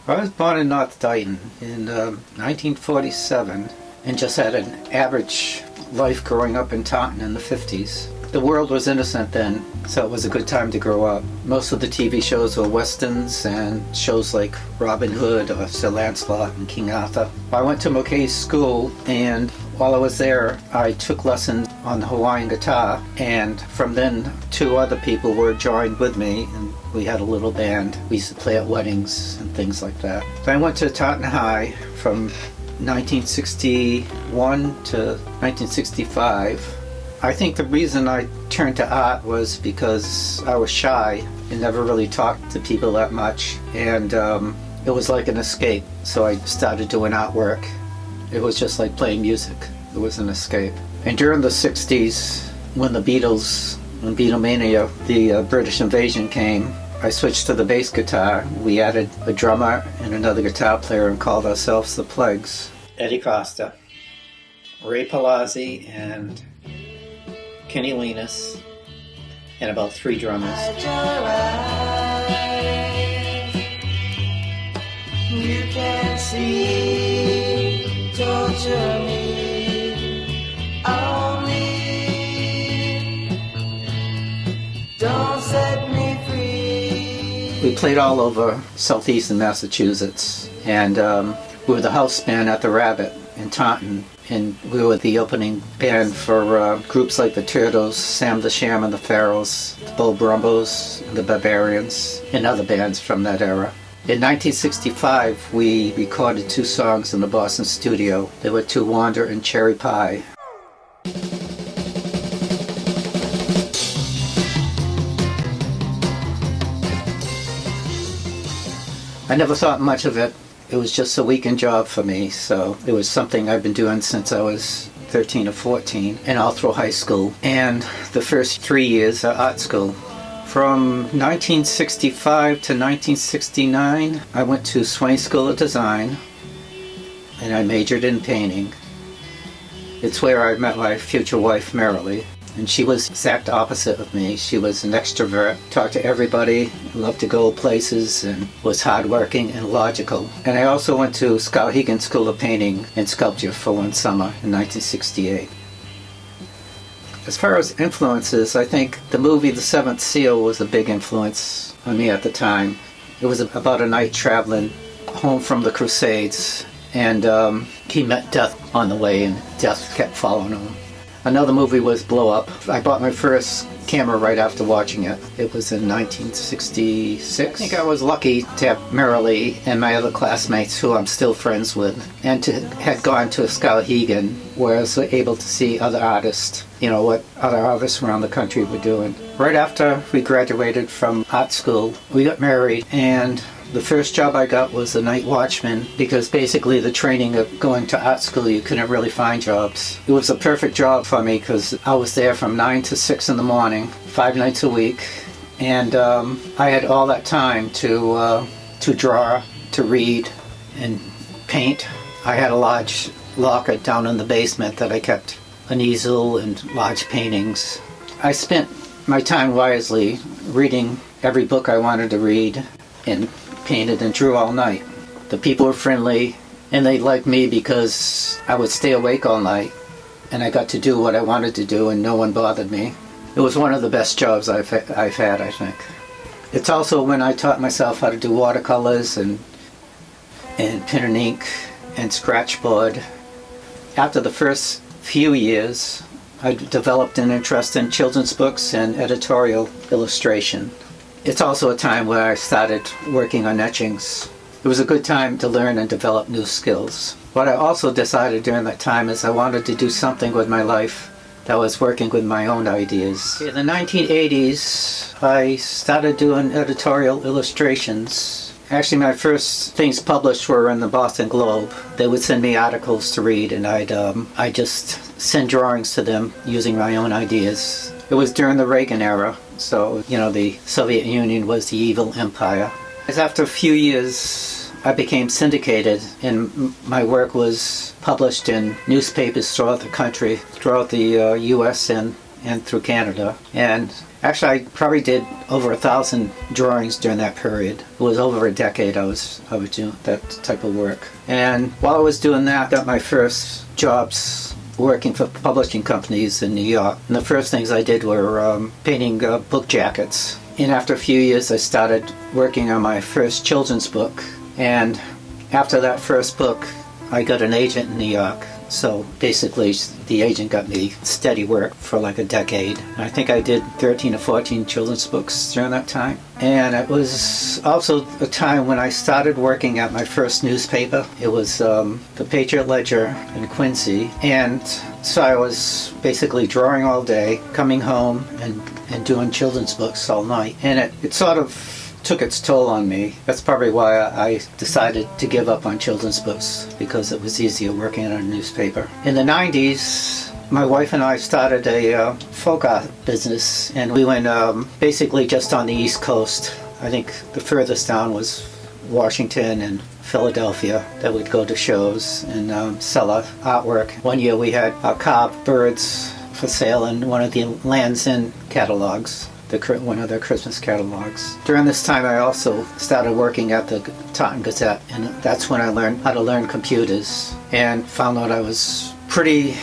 I was born in North Dighton in 1947 and just had an average life growing up in Taunton in the 50s. The world was innocent then, so it was a good time to grow up. Most of the TV shows were westerns and shows like Robin Hood or Sir Lancelot and King Arthur. I went to McKay's school, and while I was there I took lessons on the Hawaiian guitar, and from then two other people were joined with me and we had a little band. We used to play at weddings and things like that. So I went to Taunton High from 1961 to 1965. I think the reason I turned to art was because I was shy and never really talked to people that much, and it was like an escape. So I started doing artwork. It was just like playing music. It was an escape. And during the 60s, when the Beatles, when Beatlemania, the British invasion came, I switched to the bass guitar. We added a drummer and another guitar player and called ourselves the Plagues. Eddie Costa, Ray Palazzi, and Kenny Linus, and about 3 drummers. You can see, torture me, only don't set me free. We played all over southeastern Massachusetts, and we were the house band at the Rabbit in Taunton. And we were the opening band for groups like the Turtles, Sam the Sham and the Pharaohs, the Bo Brumbos, and the Barbarians, and other bands from that era. In 1965, we recorded 2 songs in the Boston studio. They were To Wander and Cherry Pie. I never thought much of it. It was just a weekend job for me, so it was something I've been doing since I was 13 or 14, and all through high school, and the first 3 years at art school. From 1965 to 1969, I went to Swain School of Design, and I majored in painting. It's where I met my future wife, Marilee. And she was the exact opposite of me. She was an extrovert, talked to everybody, loved to go places, and was hardworking and logical. And I also went to Skowhegan School of Painting and Sculpture for 1 summer in 1968. As far as influences, I think the movie The Seventh Seal was a big influence on me at the time. It was about a knight traveling home from the Crusades, and he met death on the way, and death kept following him. Another movie was Blow Up. I bought my first camera right after watching it. It was in 1966. I think I was lucky to have Marilee and my other classmates, who I'm still friends with, and to had gone to Skowhegan, where I was able to see other artists, what other artists around the country were doing. Right after we graduated from art school, we got married, and the first job I got was a night watchman, because basically the training of going to art school, you couldn't really find jobs. It was a perfect job for me because I was there from 9 to 6 in the morning, 5 nights a week, and I had all that time to draw, to read, and paint. I had a large locker down in the basement that I kept an easel and large paintings. I spent my time wisely, reading every book I wanted to read, and painted and drew all night. The people were friendly, and they liked me because I would stay awake all night, and I got to do what I wanted to do, and no one bothered me. It was one of the best jobs I've had, I think. It's also when I taught myself how to do watercolors and pen and ink and scratchboard. After the first few years, I developed an interest in children's books and editorial illustration. It's also a time where I started working on etchings. It was a good time to learn and develop new skills. What I also decided during that time is I wanted to do something with my life that was working with my own ideas. In the 1980s, I started doing editorial illustrations. Actually, my first things published were in the Boston Globe. They would send me articles to read, and I'd just send drawings to them using my own ideas. It was during the Reagan era. So, the Soviet Union was the evil empire. After a few years, I became syndicated, and my work was published in newspapers throughout the country, throughout the U.S. and through Canada. And Actually, I probably did over 1,000 drawings during that period. It was over a decade I was doing that type of work. And while I was doing that, I got my first jobs working for publishing companies in New York. And the first things I did were painting book jackets. And after a few years, I started working on my first children's book. And after that first book, I got an agent in New York. So basically, the agent got me steady work for like a decade. I think I did 13 or 14 children's books during that time. And it was also a time when I started working at my first newspaper. It was the Patriot Ledger in Quincy. And so I was basically drawing all day, coming home and doing children's books all night. And it sort of took its toll on me. That's probably why I decided to give up on children's books, because it was easier working at a newspaper. In the 90s, my wife and I started a folk art business, and we went basically just on the East Coast. I think the furthest down was Washington and Philadelphia, that would go to shows and sell our artwork. One year we had carved birds for sale in one of the Land's End catalogs. One of their Christmas catalogs. During this time I also started working at the Taunton Gazette, and that's when I learned how to learn computers and found out it was pretty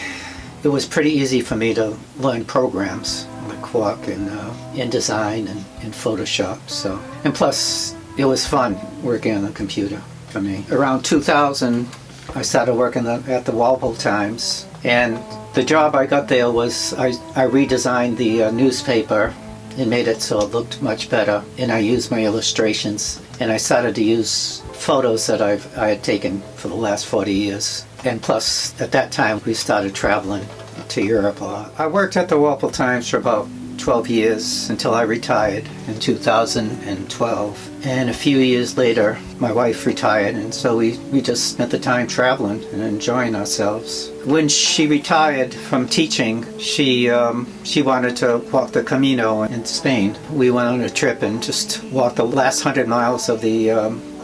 easy for me to learn programs like Quark and InDesign and Photoshop. So, and plus it was fun working on the computer for me. Around 2000 I started working at the Walpole Times, and the job I got there was I redesigned the newspaper and made it so it looked much better, and I used my illustrations, and I started to use photos that I had taken for the last 40 years. And plus, at that time, we started traveling to Europe a lot. I worked at the Walpole Times for about 12 years until I retired in 2012. And a few years later, my wife retired, and so we just spent the time traveling and enjoying ourselves. When she retired from teaching, she wanted to walk the Camino in Spain. We went on a trip and just walked the last 100 miles of the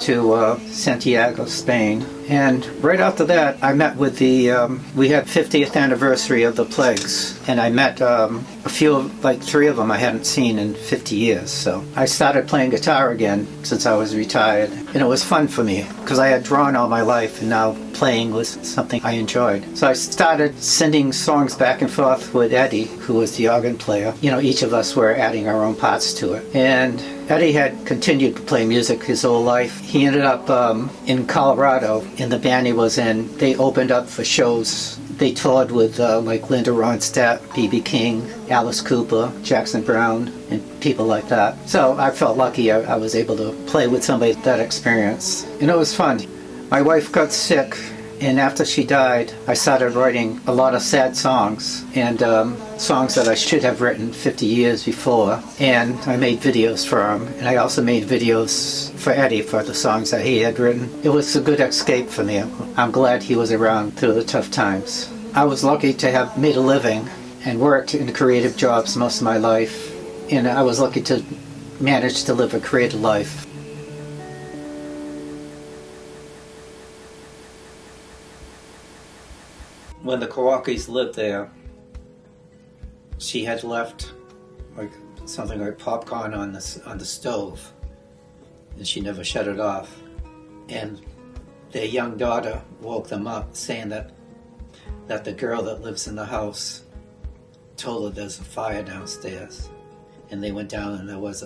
to Santiago, Spain. And right after that, I met with we had 50th anniversary of the Plagues, and I met a few, like 3 of them I hadn't seen in 50 years. So I started playing guitar again since I was retired, and it was fun for me because I had drawn all my life, and now playing was something I enjoyed. So I started sending songs back and forth with Eddie, who was the organ player. You know, each of us were adding our own parts to it. And Eddie had continued to play music his whole life. He ended up in Colorado, in the band he was in. They opened up for shows. They toured with like Linda Ronstadt, B.B. King, Alice Cooper, Jackson Browne, and people like that. So I felt lucky I was able to play with somebody with that experience. And it was fun. My wife got sick, and after she died, I started writing a lot of sad songs, and songs that I should have written 50 years before. And I made videos for him, and I also made videos for Eddie for the songs that he had written. It was a good escape for me. I'm glad he was around through the tough times. I was lucky to have made a living and worked in creative jobs most of my life, and I was lucky to manage to live a creative life. When the Kowalkis lived there, she had left like something like popcorn on the stove, and she never shut it off. And their young daughter woke them up, saying that the girl that lives in the house told her there's a fire downstairs. And they went down, and there was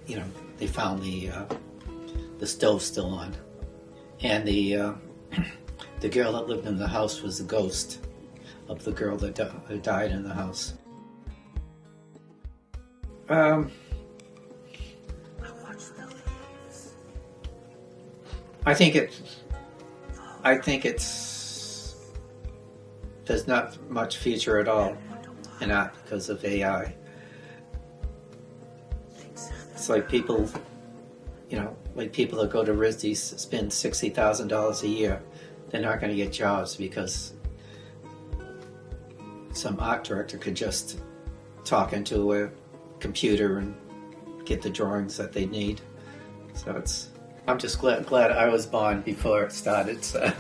they found the stove still on, and the girl that lived in the house was the ghost of the girl that died in the house. I think there's not much future at all in art because of AI. It's like people that go to RISD spend $60,000 a year. They're not going to get jobs because some art director could just talk into a computer and get the drawings that they need. So I'm just glad I was born before it started. So.